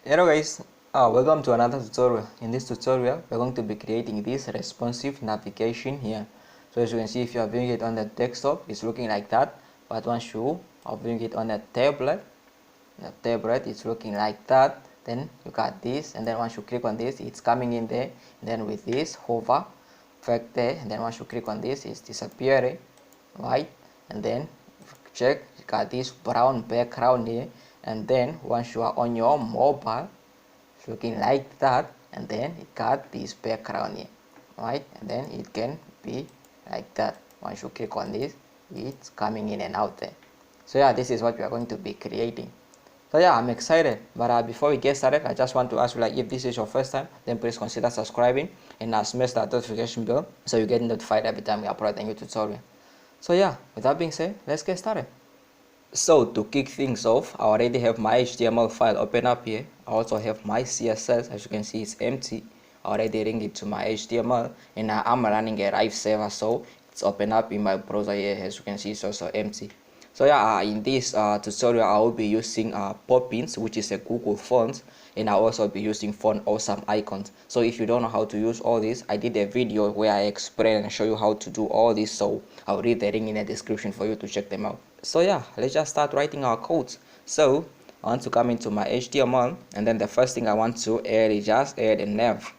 Hello guys, welcome to another tutorial. In this tutorial, we're going to be creating this responsive navigation here. So as you can see, if you are viewing it on the desktop, it's looking like that. But once you are viewing it on the tablet it's looking like that. Then you got this, and then once you click on this, it's coming in there. And then with this hover effect there, and then once you click on this, it's disappearing, right? And then check, you got this brown background here. And then once you are on your mobile, it's looking like that, and then it got this background here, right? And then it can be like that. Once you click on this, it's coming in and out there. So yeah, this is what we are going to be creating. So yeah, I'm excited. But before we get started, I just want to ask you, like, if this is your first time, then please consider subscribing and smash that notification bell so you get notified every time we upload a new tutorial. So yeah, with that being said, let's get started. So to kick things off, I already have my HTML file open up here. I also have my CSS. As you can see, it's empty. I already linked it to my HTML, and I'm running a live server, so it's open up in my browser here. As you can see, it's also empty. So yeah, in this tutorial, I will be using Poppins, which is a Google font, and I'll also be using font awesome icons. So if you don't know how to use all this, I did a video where I explain and show you how to do all this, so I'll leave the link in the description for you to check them out. So yeah, let's just start writing our codes. So I want to come into my HTML, and then the first thing I want to add is just add a nav.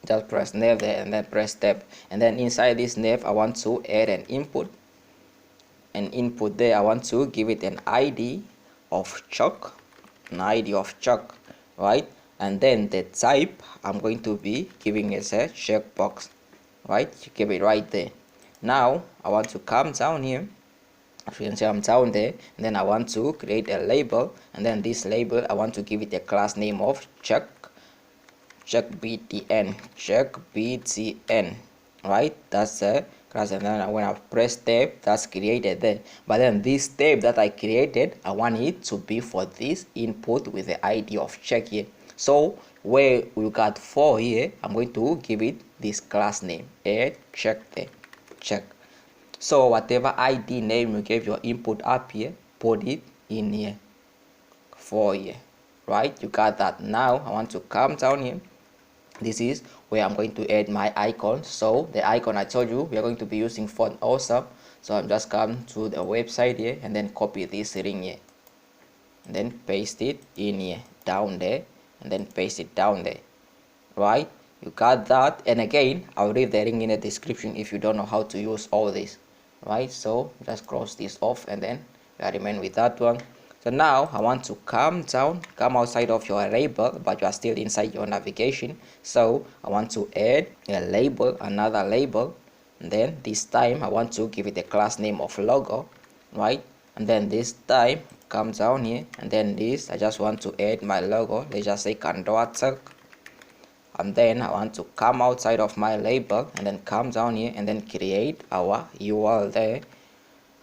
Just press nav there and then press tab, and then inside this nav I want to add an input. There I want to give it an ID of chalk, right? And then the type I'm going to be giving as a checkbox, right? You give it right there. Now I want to come down here. As you can see, I'm down there, and then I want to create a label, and then this label I want to give it a class name of checkbtn, right? That's a class, and then when I press tab, that's created there. But then this tab that I created, I want it to be for this input with the ID of check here. So where we got 4 here, I'm going to give it this class name, check there, check. So whatever ID name you gave your input up here, put it in here, 4 here, right? You got that. Now I want to come down here. This is where I'm going to add my icon. So the icon I told you we are going to be using font awesome. So I'm just come to the website here and then copy this ring here, and then paste it in here, down there, and then paste it down there, right? You got that. And again, I'll leave the link in the description if you don't know how to use all this, right? So just cross this off, and then I remain with that one. So now I want to come down, come outside of your label, but you are still inside your navigation. So I want to add a label, another label, and then this time I want to give it a class name of logo, right? And then this time come down here, and then this I just want to add my logo. Let's just say Kandowa. And then I want to come outside of my label and then come down here and then create our URL there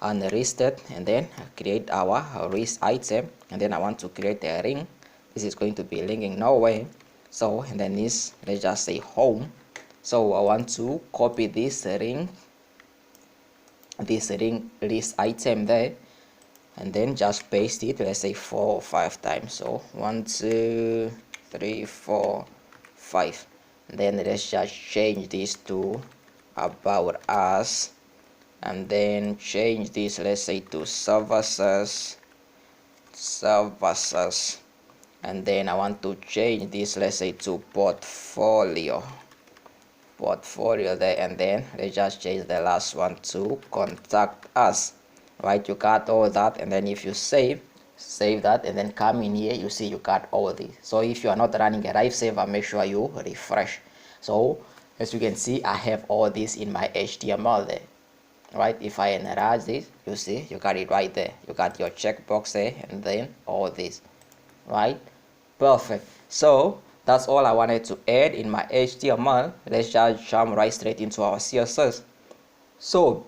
and listed, and then create our list item, and then I want to create a ring. This is going to be linking nowhere. So and then this, let's just say home. So I want to copy this ring list item there, and then just paste it, let's say 4 or 5 times. So 1 2 3 4 5, and then let's just change this to about us, and then change this, let's say, to services, and then I want to change this, let's say, to portfolio there, and then let's just change the last one to contact us, right? You got all that, and then if you save that and then come in here, you see you got all this. So if you are not running a live server, make sure you refresh. So as you can see, I have all this in my HTML there, right? If I enlarge this, you see you got it right there. You got your checkbox there, and then all this, right? Perfect. So that's all I wanted to add in my HTML. Let's just jump right straight into our CSS. So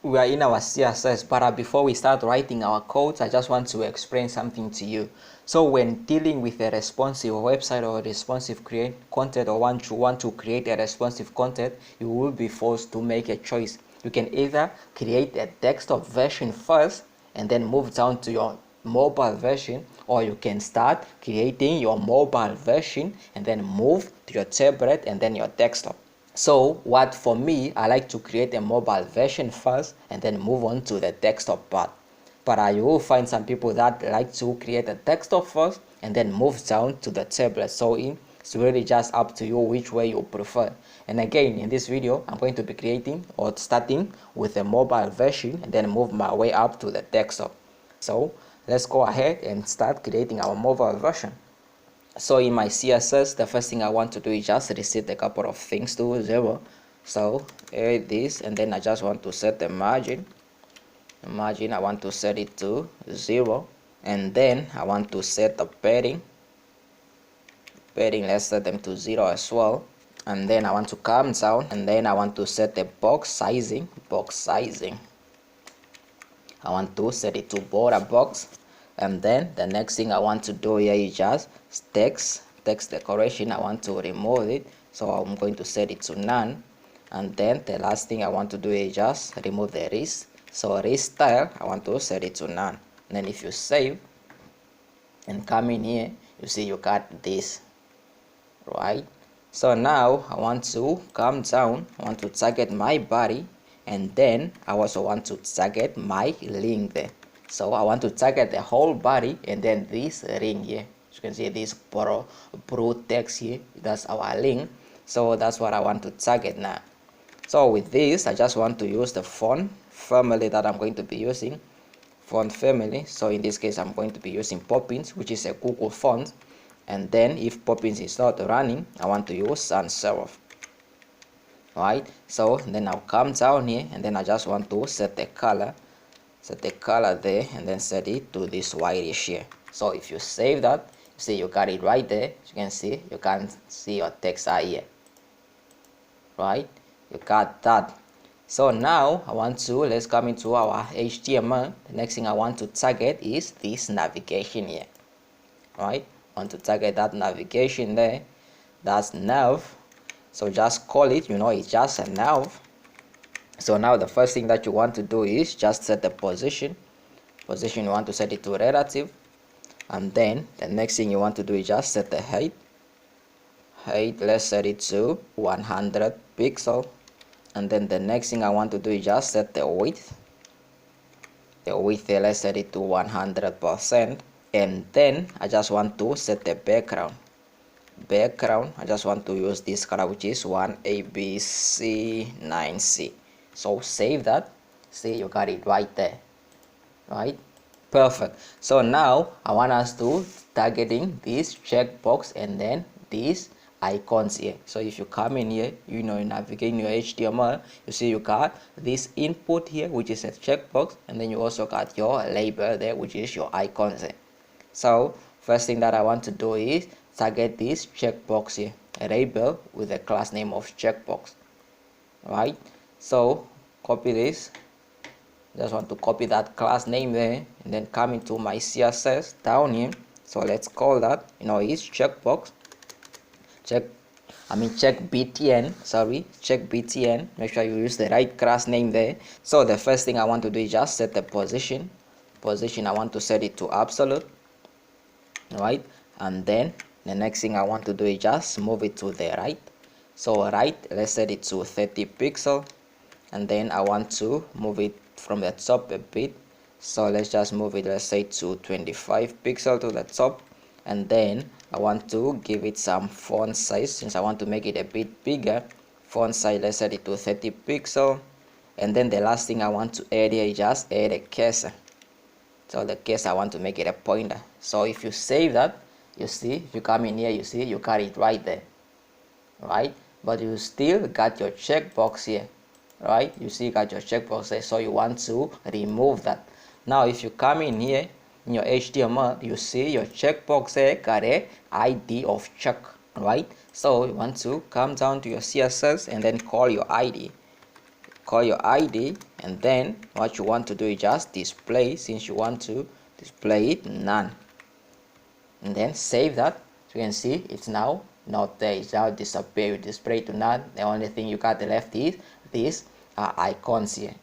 we are in our CSS, but before we start writing our codes, I just want to explain something to you. So when dealing with a responsive website or a responsive content, or want to create a responsive content, you will be forced to make a choice. You can either create a desktop version first and then move down to your mobile version, or you can start creating your mobile version and then move to your tablet and then your desktop. So what for me, I like to create a mobile version first and then move on to the desktop part. But you will find some people that like to create a desktop first and then move down to the tablet. So it's really just up to you which way you prefer. And again, in this video, I'm going to be creating or starting with a mobile version and then move my way up to the desktop. So let's go ahead and start creating our mobile version. So in my CSS, the first thing I want to do is just reset a couple of things to 0. So edit this, and then I just want to set the margin. The margin, I want to set it to 0. And then I want to set the padding. Padding, let's set them to 0 as well. And then I want to come down, and then I want to set the box sizing. I want to set it to border box. And then the next thing I want to do here is just text decoration. I want to remove it, so I'm going to set it to none. And then the last thing I want to do is just remove the wrist. So wrist style, I want to set it to none. And then if you save and come in here, you see you got this, right? So now I want to come down, I want to target my body, and then I also want to target my link there. So I want to target the whole body and then this ring here. As you can see this pro text here, that's our link. So that's what I want to target now. So with this, I just want to use the font family that I'm going to be using. Font family. So in this case, I'm going to be using Poppins, which is a Google font. And then if Poppins is not running, I want to use sans serif. Right? So then I'll come down here and then I just want to set the color. Set the color there and then set it to this whitish here. So if you save that, you see you got it right there. As you can see, you can see your text are here. Right? You got that. So now I want to, let's come into our HTML. The next thing I want to target is this navigation here. Right? I want to target that navigation there. That's nav. So just call it, it's just a nav. So now the first thing that you want to do is just set the position. You want to set it to relative. And then the next thing you want to do is just set the height. Let's set it to 100 pixel. And then the next thing I want to do is just set the width. Here, let's set it to 100%. And then I just want to set the background. I just want to use this color, which is 1ABC9C. So save that. See, you got it right there. Right? Perfect. So now I want us to targeting this checkbox and then these icons here. So if you come in here, you navigate in your HTML, you see you got this input here, which is a checkbox, and then you also got your label there, which is your icons there. So first thing that I want to do is target this checkbox here, a label with a class name of checkbox. Right? So copy this. Just want to copy that class name there and then come into my CSS down here. So let's call that, is checkbox. Check BTN. Check BTN. Make sure you use the right class name there. So the first thing I want to do is just set the position. I want to set it to absolute. Right? And then the next thing I want to do is just move it to the right. So right, let's set it to 30 pixel. And then I want to move it from the top a bit. So let's just move it, let's say, to 25 pixel to the top. And then I want to give it some font size, since I want to make it a bit bigger. Font size, let's set it to 30 pixel. And then the last thing I want to add here is just add a cursor. So the cursor, I want to make it a pointer. So if you save that, you see, if you come in here, you see you got it right there. Right? But you still got your checkbox here. Right? You see you got your checkbox there, so you want to remove that. Now if you come in here in your HTML, you see your checkbox there got a ID of check. Right? So you want to come down to your CSS and then call your ID. And then what you want to do is just display, since you want to display it none. And then save that. So you can see it's now not there, it's now disappeared. Display to none. The only thing you got left is these icons here.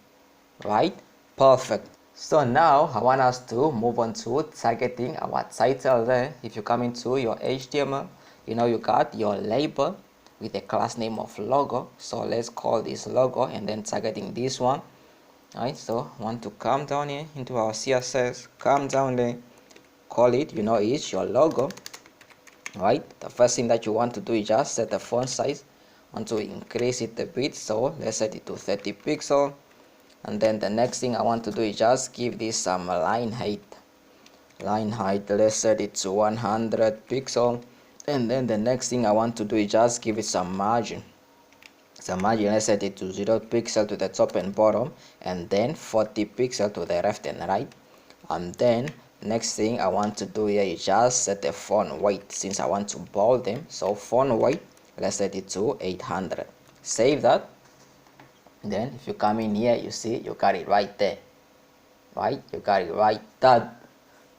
Right? Perfect. So now I want us to move on to targeting our title there. If you come into your HTML, you got your label with a class name of logo. So let's call this logo and then targeting this one. Alright, so I want to come down here into our CSS, come down there, call it, it's your logo. Right, the first thing that you want to do is just set the font size. Want to increase it a bit, so let's set it to 30 pixel. And then the next thing I want to do is just give this some line height. Let's set it to 100 pixel. And then the next thing I want to do is just give it some margin. Let's set it to 0 pixel to the top and bottom, and then 40 pixel to the left and right. And then next thing I want to do here is just set the font weight, since I want to bold them. So font weight, let's set it to 800. Save that. Then if you come in here, you see you got it right there. Right, you got it right there.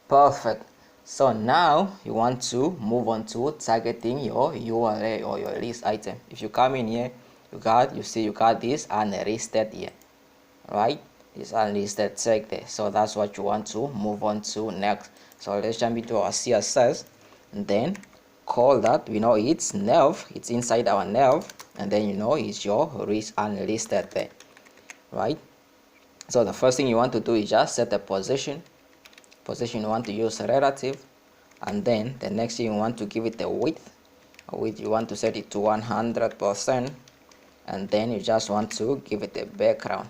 Perfect. So now you want to move on to targeting your URL or your list item. If you come in here, you got this unlisted here, right? This unlisted tag there. So that's what you want to move on to next. So let's jump into our CSS and then call that. It's nav. It's inside our nav, and then it's your list unlisted there, right? So the first thing you want to do is just set the position. You want to use relative, and then the next thing you want to give it the width. You want to set it to 100%, and then you just want to give it a background.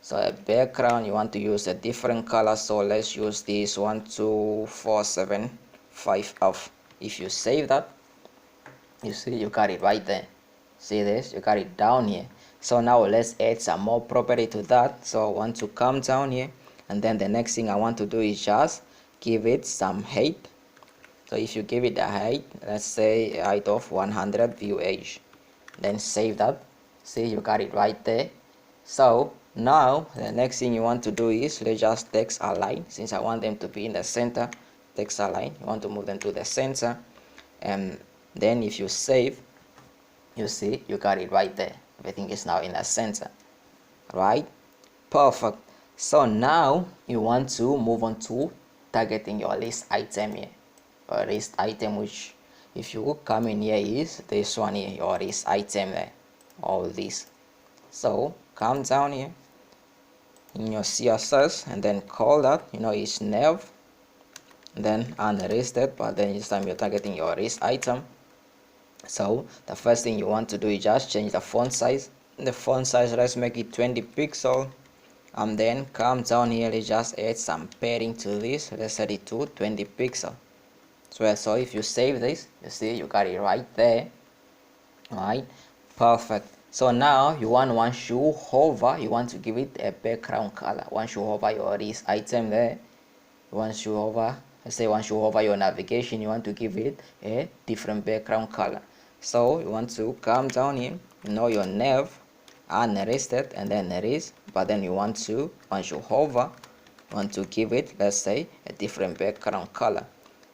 So a background, you want to use a different color, so let's use this 12475F. If you save that, you see you got it right there. See this, you got it down here. So now let's add some more property to that. So I want to come down here, and then the next thing I want to do is just give it some height. So if you give it a height, let's say a height of 100 view age, then save that. See, you got it right there. So now the next thing you want to do is let's just text align, since I want them to be in the center. Text align, you want to move them to the center, and then if you save, you see you got it right there. Everything is now in the center, right? Perfect. So now you want to move on to targeting your list item here, or list item, which if you come in here is this one here, your list item there, all this. So come down here in your CSS and then call that, it's nav, then unlisted, but then this time you're targeting your list item. So the first thing you want to do is just change the font size. The font size, let's make it 20 pixel, and then come down here, let's just add some padding to this. Let's set it to 20 pixel. So if you save this, you see you got it right there, right? Perfect. So now you want once you hover, you want to give it a background color. Once you hover your list item there, once you hover your navigation, you want to give it a different background color. So you want to come down here, your nav, unlisted, and then erase, but then you want to, once you hover, you want to give it, let's say, a different background color.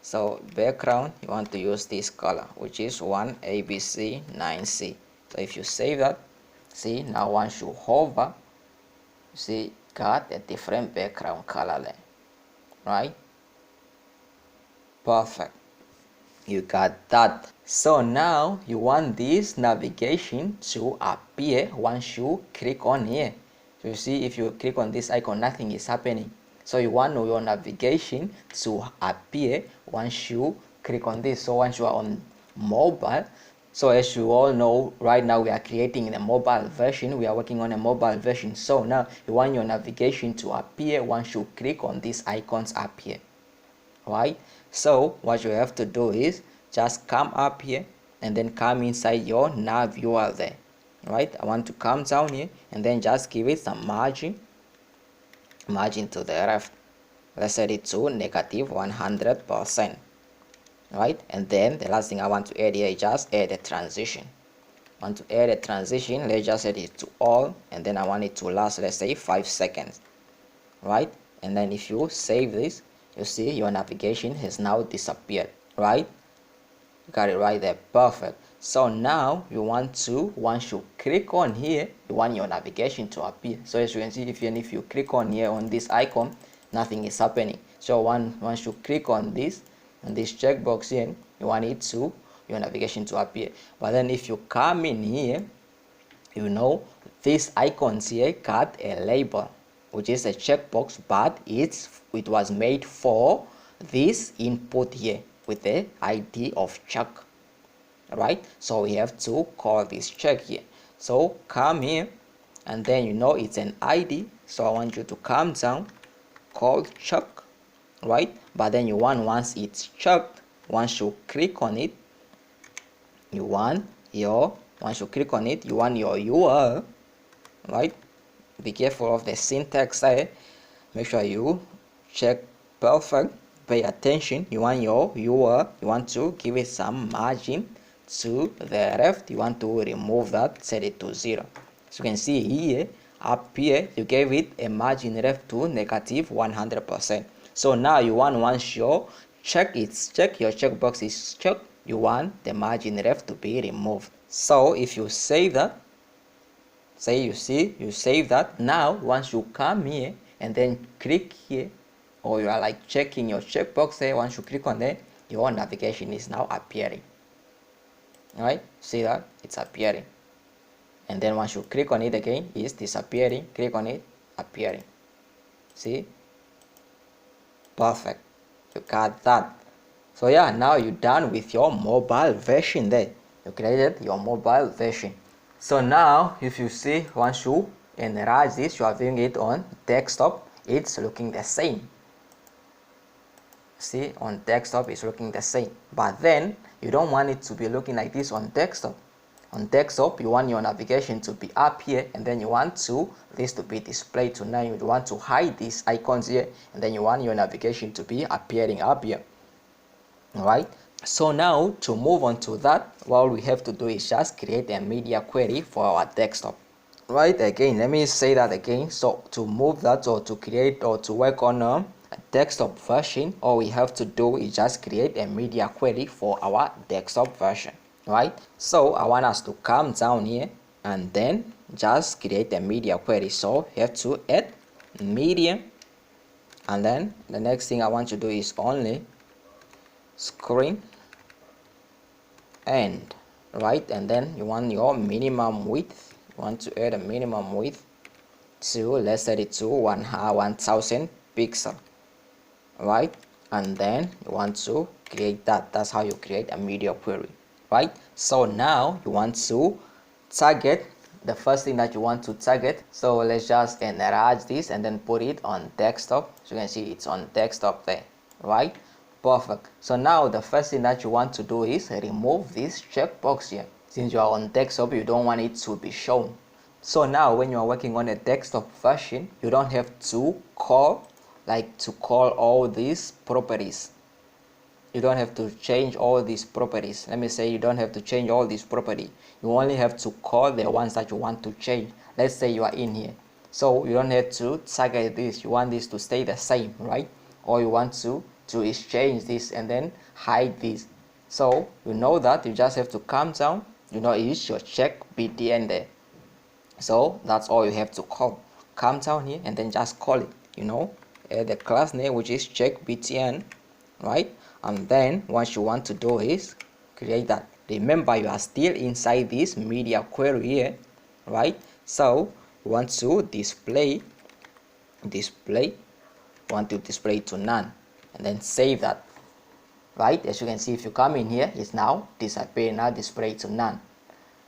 So background, you want to use this color, which is 1ABC9C. So if you save that, see, now once you hover, you see got a different background color there, right? Perfect. You got that. So now you want this navigation to appear once you click on here. So you see, if you click on this icon, nothing is happening. So you want your navigation to appear once you click on this. So once you are on mobile, so as you all know, right now we are creating a mobile version. We are working on a mobile version. So now you want your navigation to appear once you click on these icons up here, right? So what you have to do is just come up here and then come inside your nav URL there, right? I want to come down here and then just give it some margin to the left. Let's set it to negative 100%, right? And then the last thing I want to add here is just add a transition. I want to add a transition. Let's just set it to all, and then I want it to last, let's say, 5 seconds, right? And then if you save this, you see your navigation has now disappeared, right? You got it right there. Perfect. So now you want to, once you click on here, you want your navigation to appear. So as you can see, even if you click on here on this icon, nothing is happening. So once you click on this checkbox here, you want it to, your navigation to appear. But then if you come in here, you know, these icons here got a label, which is a checkbox, but it was made for this input here with the ID of check. Right, so we have to call this check here. So come here, and then you know it's an ID, so I want you to come down, call check, right? But then you want, once it's checked, once you click on it, you want your URL, right? Be careful of the syntax there, make sure you check perfect, pay attention. You want your URL, you want to give it some margin to the left, you want to remove that, set it to 0. So you can see here, up here, you gave it a margin left to negative 100%. So now you want, once your check is checked, your checkbox is checked, you want the margin left to be removed. So if you save that, say you see, you save that. Now once you come here and then click here, or you are like checking your checkbox there, once you click on there, your navigation is now appearing. Right, see that it's appearing, and then once you click on it again, it's disappearing. Click on it, appearing. See, perfect, you got that. So yeah, now you're done with your mobile version there. You created your mobile version. So now if you see, once you enlarge this, you are viewing it on desktop, it's looking the same. See, on desktop it's looking the same, but then you don't want it to be looking like this on desktop. On desktop, you want your navigation to be up here, and then you want this to be displayed to now. You want to hide these icons here, and then you want your navigation to be appearing up here. Alright, so now to move on to that, what we have to do is just create a media query for our desktop. Right, again, let me say that again. So to move that, or to create, or to work on a desktop version, all we have to do is just create a media query for our desktop version. Right, so I want us to come down here and then just create a media query. So you have to add media, and then the next thing I want to do is only screen end, right? And then you want your minimum width, you want to add a minimum width to, let's set it to 1000 pixel, right? And then you want to create that. That's how you create a media query, right? So now you want to target the first thing that you want to target. So let's just enlarge this and then put it on desktop. So you can see it's on desktop there, right? Perfect. So now the first thing that you want to do is remove this checkbox here. Since you are on desktop, you don't want it to be shown. So now when you are working on a desktop version, you don't have to call all these properties. You don't have to change all these properties. Let me say you don't have to change all these properties. You only have to call the ones that you want to change. Let's say you are in here. So you don't have to target this. You want this to stay the same, right? Or you want to exchange this and then hide this. So you know that you just have to come down, you know, use your check btn there. So that's all you have to call. Come down here and then just call it, you know, the class name, which is check btn, right? And then what you want to do is create that. Remember, you are still inside this media query here, right? So you want to display, want to display to none, and then save that. Right, as you can see, if you come in here, it's now disappear, now display to none.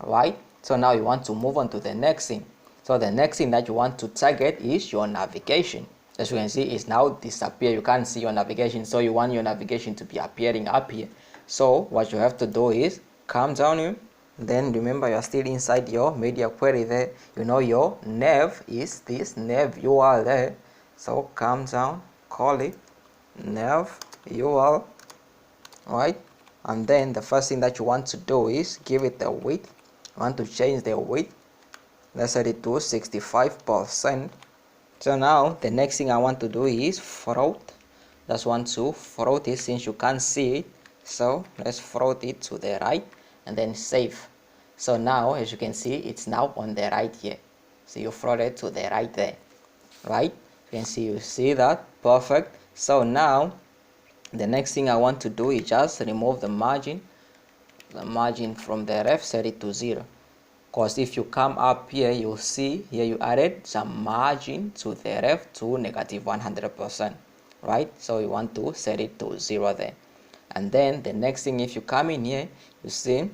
Right, so now you want to move on to the next thing. So the next thing that you want to target is your navigation. As you can see, it's now disappear. You can't see your navigation, so you want your navigation to be appearing up here. So what you have to do is come down here, then remember you're still inside your media query there. You know your nav is this nav URL there. So come down, call it nav URL, right? And then the first thing that you want to do is give it the width. You want to change the width. Let's set it to 65%. So now the next thing I want to do is float. Just want to float it since you can't see it. So let's float it to the right. and then save. So now as you can see, it's now on the right here. So you float it to the right there, right? You see that, perfect. So now the next thing I want to do is just remove the margin from the ref, set it to 0, because if you come up here, you'll see here you added some margin to the ref to negative 100%, right? So you want to set it to 0 there. And then the next thing, if you come in here, you see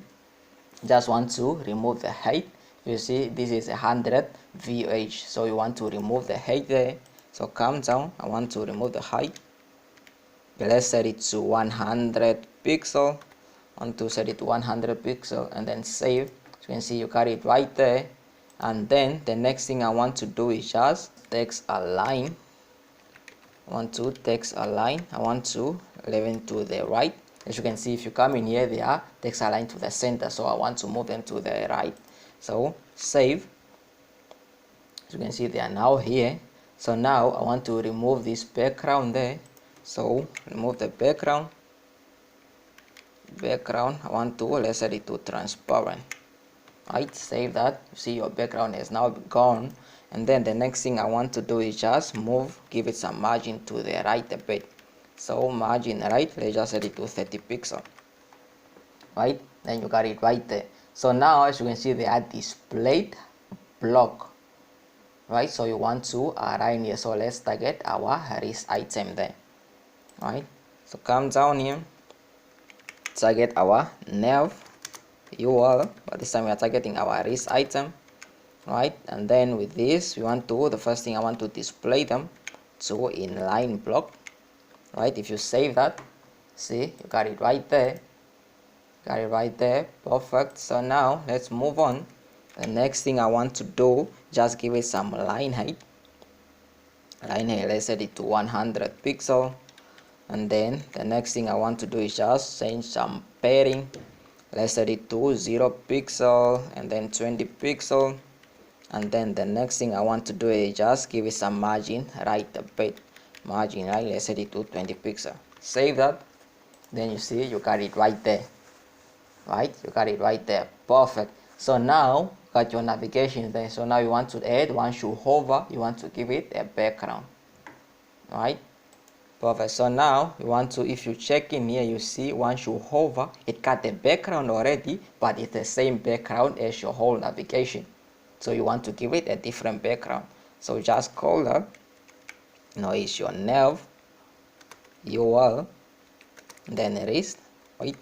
just want to remove the height. You see this is 100 VH, so you want to remove the height there. So come down, I want to remove the height. Let's set it to 100 pixel. I want to set it to 100 pixel and then save. So you can see you got it right there. And then the next thing I want to do is just text align. I want to text align. I want to leave it to the right. As you can see, if you come in here, they are text aligned to the center, so I want to move them to the right. So save. As you can see, they are now here. So now I want to remove this background there. So remove the background. I want to, let's set it to transparent. Right, save that. You see your background is now gone. And then the next thing I want to do is just move, give it some margin to the right a bit. So margin right, let's just set it to 30 pixel. Right, then you got it right there. So now as you can see, they are displayed block. Right, so you want to align here. So let's target our wrist item there. Right, so come down here, target our nav URL, but this time we are targeting our wrist item. Right, and then with this we want to, the first thing I want to display them to inline block. Right, if you save that, see you got it right there, perfect. So now let's move on. The next thing I want to do, just give it some line height. Let's set it to 100 pixel. And then the next thing I want to do is just change some padding. Let's set it to 0 pixel and then 20 pixel. And then the next thing I want to do is just give it some margin right a bit. Margin right, let's set it to 20 pixel. Save that. Then you see you got it right there. Right, you got it right there, perfect. So now got your navigation there. So now you want to add, once you hover, you want to give it a background. Right, perfect. So now you want to, if you check in here, you see once you hover, it got the background already, but it's the same background as your whole navigation. So you want to give it a different background. So just call that, it's your nav URL, then wrist. Wait,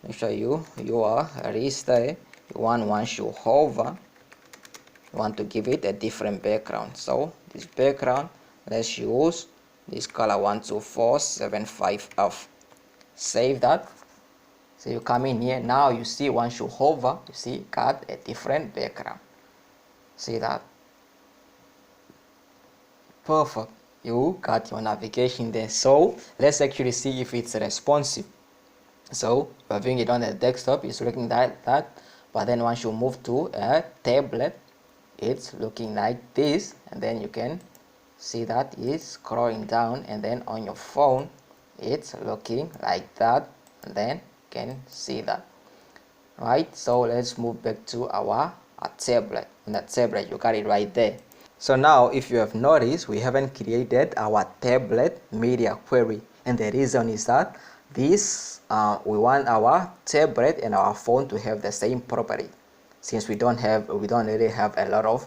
let me show you your wrist there. You want, once you hover, you want to give it a different background. So this background, let's use this color 12475F. Save that. So you come in here, now you see once you hover, you see got a different background. See that? Perfect. You got your navigation there. So let's actually see if it's responsive. So we're viewing it on the desktop, it's looking like that, but then once you move to a tablet, it's looking like this, and then you can see that it's scrolling down, and then on your phone it's looking like that, and then you can see that. Right, so let's move back to our tablet. On that tablet you got it right there. So now if you have noticed, we haven't created our tablet media query, and the reason is that this we want our tablet and our phone to have the same property, since we don't really have a lot of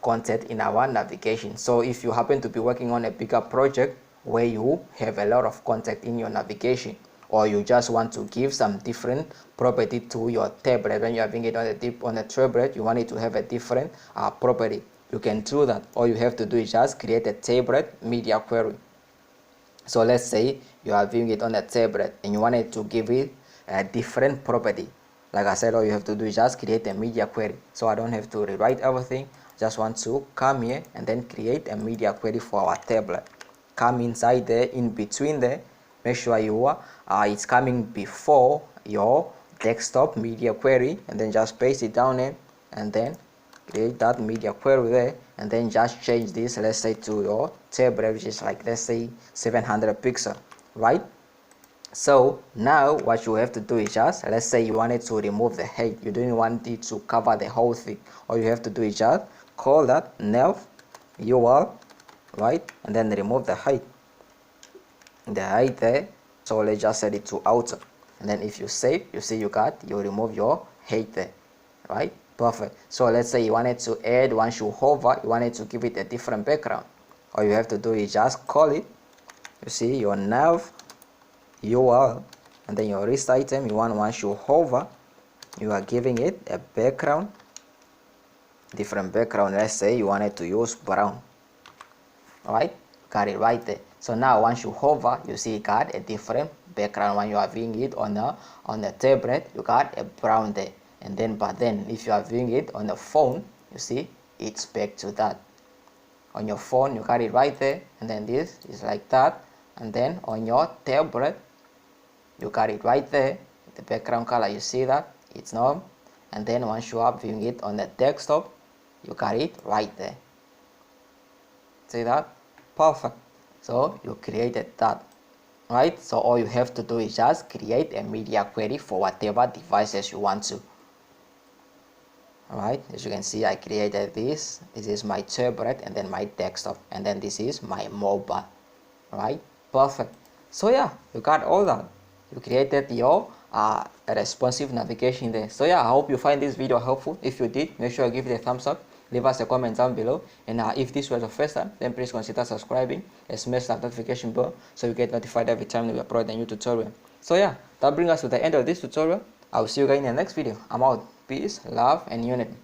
content in our navigation. So if you happen to be working on a bigger project where you have a lot of content in your navigation, or you just want to give some different property to your tablet, when you are having it on the tablet, you want it to have a different property, you can do that. All you have to do is just create a tablet media query. So let's say you are viewing it on the tablet and you want it to give it a different property. Like I said, all you have to do is just create a media query. So I don't have to rewrite everything. Just want to come here and then create a media query for our tablet. Come inside there, in between there, make sure it's coming before your desktop media query, and then just paste it down there and then create that media query there, and then just change this, let's say, to your tablet, which is like, let's say 700 pixel, right? So now what you have to do is just, let's say you wanted to remove the head, you didn't want it to cover the whole thing. All you have to do is just call that nav URL, right, and then remove the height there. So let's just set it to outer, and then if you save, you see you remove your height there, right? Perfect. So let's say you wanted to add, once you hover, you wanted to give it a different background. All you have to do is just call it, you see, your nav URL, and then your list item, once you hover, you are giving it a background, different background. Let's say you wanted to use brown, right? Got it right there. So now once you hover, you see you got a different background. When you are viewing it on the tablet, you got a brown there. And then but then if you are viewing it on the phone, you see it's back to that. On your phone you got it right there, and then this is like that, and then on your tablet you got it right there, the background color, you see that it's normal. And then once you are viewing it on the desktop, you got it right there. See that? Perfect. So you created that, right? So all you have to do is just create a media query for whatever devices you want to. Alright, as you can see, I created this. This is my tablet, and then my desktop, and then this is my mobile. Right? Perfect. So yeah, you got all that. You created your responsive navigation there. So yeah, I hope you find this video helpful. If you did, make sure you give it a thumbs up, leave us a comment down below, and if this was your first time, then please consider subscribing and smash that notification bell so you get notified every time we upload a new tutorial. So yeah, that brings us to the end of this tutorial. I will see you guys in the next video. I'm out. Peace, love, and unity.